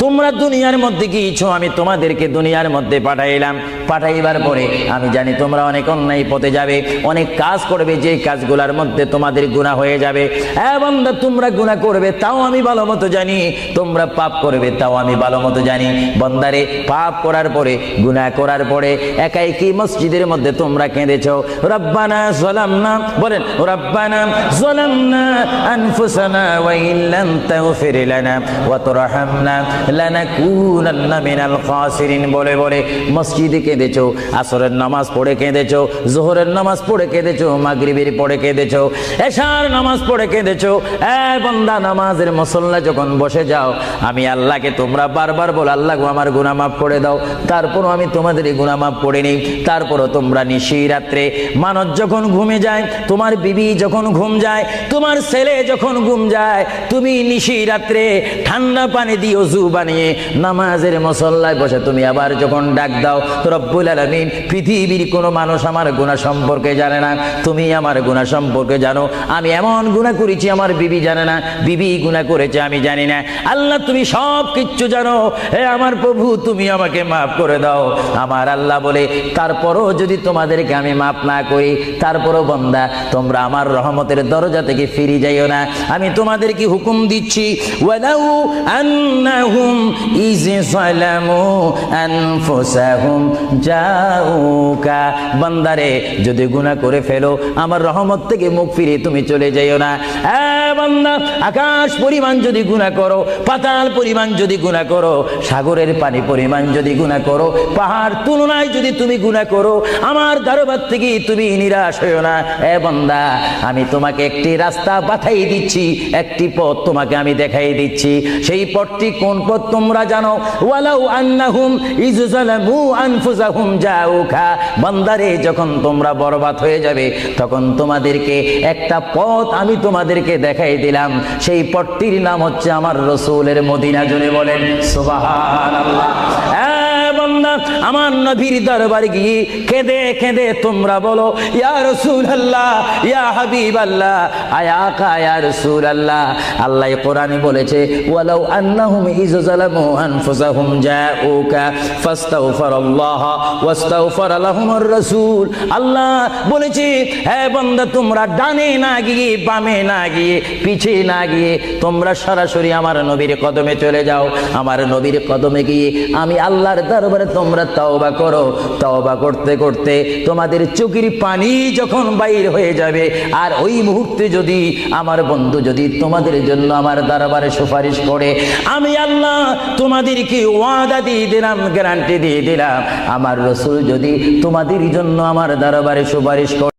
তোমরা দুনিয়ার মধ্যে গিয়েছো, আমি তোমাদেরকে দুনিয়ার মধ্যে পাঠাইলাম। পাঠাইবার পরে আমি জানি তোমরা অনেক অন্যায় পথে যাবে, অনেক কাজ করবে, যে কাজগুলোর মধ্যে তোমাদের গুনাহ হয়ে যাবে। বান্দা, তোমরা গুনাহ করবে তাও আমি ভালো মতো জানি, তোমরা পাপ করবে তাও আমি ভালো মতো জানি। বান্দারে, পাপ করার পরে, গুনাহ করার পরে একাই কি মসজিদের মধ্যে তোমরা কেঁদেছো, রব্বানা যালামনা, বলেন রব্বানা যালামনা আনফুসানা ওয়া ইল্লাম তাগফির লানা ওয়া তারহামনা লানাকুনান্না মিনাল খাসিরিন বলে বলে মসজিদে কেঁদেছো। আসরের নামাজ পড়ে কেঁদেছো, যোহরের নামাজ পড়ে কেঁদেছো, মাগরিবের পড়ে কেঁদেছো, এশার নামাজ পড়ে কেঁদেছো। বান্দা, নামাজের মুসল্লা যখন বসে যাও, আমি আল্লাহকে তোমরা বারবার বল, আল্লাহ গো আমার গুনাহ মাফ করে দাও। তারপরও আমি তোমাদের গুনাহ মাফ করে নিই। তারপরও তোমরা নিশি রাত্রে, মানুষ যখন ঘুমে যায়, তোমার বিবি যখন ঘুম যায়, তোমার ছেলে যখন ঘুম যায়, তুমি নিশি রাত্রে ঠান্ডা পানি দিয়ে ওযু বানিয়ে নামাজের মুসল্লায় বসে তুমি আবার যখন ডাক দাও, রব্বুল আলামিন, পৃথিবীর কোনো মানুষ আমার গুনাহ সম্পর্কে জানে না, তুমি আমার গুনাহ সম্পর্কে জানো। আমি এমন গুনাহ করেছি আমার বিবি জানে না, বিবি গুনাহ করেছে আমি জানি না। আল্লাহ, তুমি সব কিচ্ছু জানো। হে আমার প্রভু, তুমি আমাকে মাফ করে দাও। আমার আল্লাহ বলে, তারপরও যদি তোমাদেরকে আমি মাফ না করি, তারপরও বান্দা তোমরা আমার রহমতের দরজা থেকে ফিরে যাইও না। আমি তোমাদেরকে হুকুম দিচ্ছি, ওয়ালাউ আন্নাহুম ইয যালামু আনফুসাহুম জাউকা, বান্দারে, যদি গুনাহ করে ফেলো, আমার রহমত থেকে মুখ ফিরে তুমি চলে যাইও না। বান্দা, আকাশ পরিমাণ যদি গুনাহ করো, পাতাল পরিমাণ যদি গুনাহ করো, সাগরের পানি পরিমাণ যদি গুনাহ করো, পাহাড় তুলনায় যদি তুমি গুনাহ করো, আমার দরবার থেকে তুমি নিরাশ হইও না। বান্দা, আমি তোমাকে একটি রাস্তা বাতাই দিচ্ছি, একটি পথ তোমাকে আমি দেখাই দিচ্ছি। সেই পথটি কোন পথ তোমরা জানো? ওয়ালাউ আন্নাহুম ইয যালামু আনফুসাহুম জাউকা, বান্দারে, যখন তোমরা বরবাদ হয়ে যাবে, তখন তোমাদেরকে একটা পথ আমি তোমাদেরকে দেখাই দিলাম। সেই পথটির নাম হচ্ছে আমার রাসূলের মদিনা। জোরে বলেন সুবহানাল্লাহ। বান্দা, আমার নবীর দরবারে গিয়ে কেঁদে কেঁদে তোমরা বলো, ইয়া রাসূলুল্লাহ, ইয়া হাবিবাল্লাহ, আয়াকা ইয়া রাসূলুল্লাহ। আল্লাহ কোরআনে বলেছে, ওয়ালাউ আন্নাহুম ইয যালামু আনফুসাহুম জাউকা ফাস্তাগফিরুল্লাহ ওয়াস্তাগফার লাহুমুর রাসূল। আল্লাহ বলেছে, হে বান্দা, তোমরা ডানে না গিয়ে, বামে না গিয়ে, পিছে না গিয়ে, তোমরা সরাসরি আমার নবীর কদমে চলে যাও। আমার নবীর কদমে গিয়ে আমি আল্লাহর দরবারে তোমরা তওবা করো। তওবা করতে করতে তোমাদের চোখের পানি যখন বাইর হয়ে যাবে, আর ওই মুহূর্তে যদি আমার বন্ধু যদি তোমাদের জন্য আমার দরবারে সুপারিশ করে, আমি আল্লাহ তোমাদেরকে ওয়াদা দিয়ে দিলাম, গ্যারান্টি দিয়ে দিলাম, আমার রাসূল যদি তোমাদের জন্য আমার দরবারে সুপারিশ করে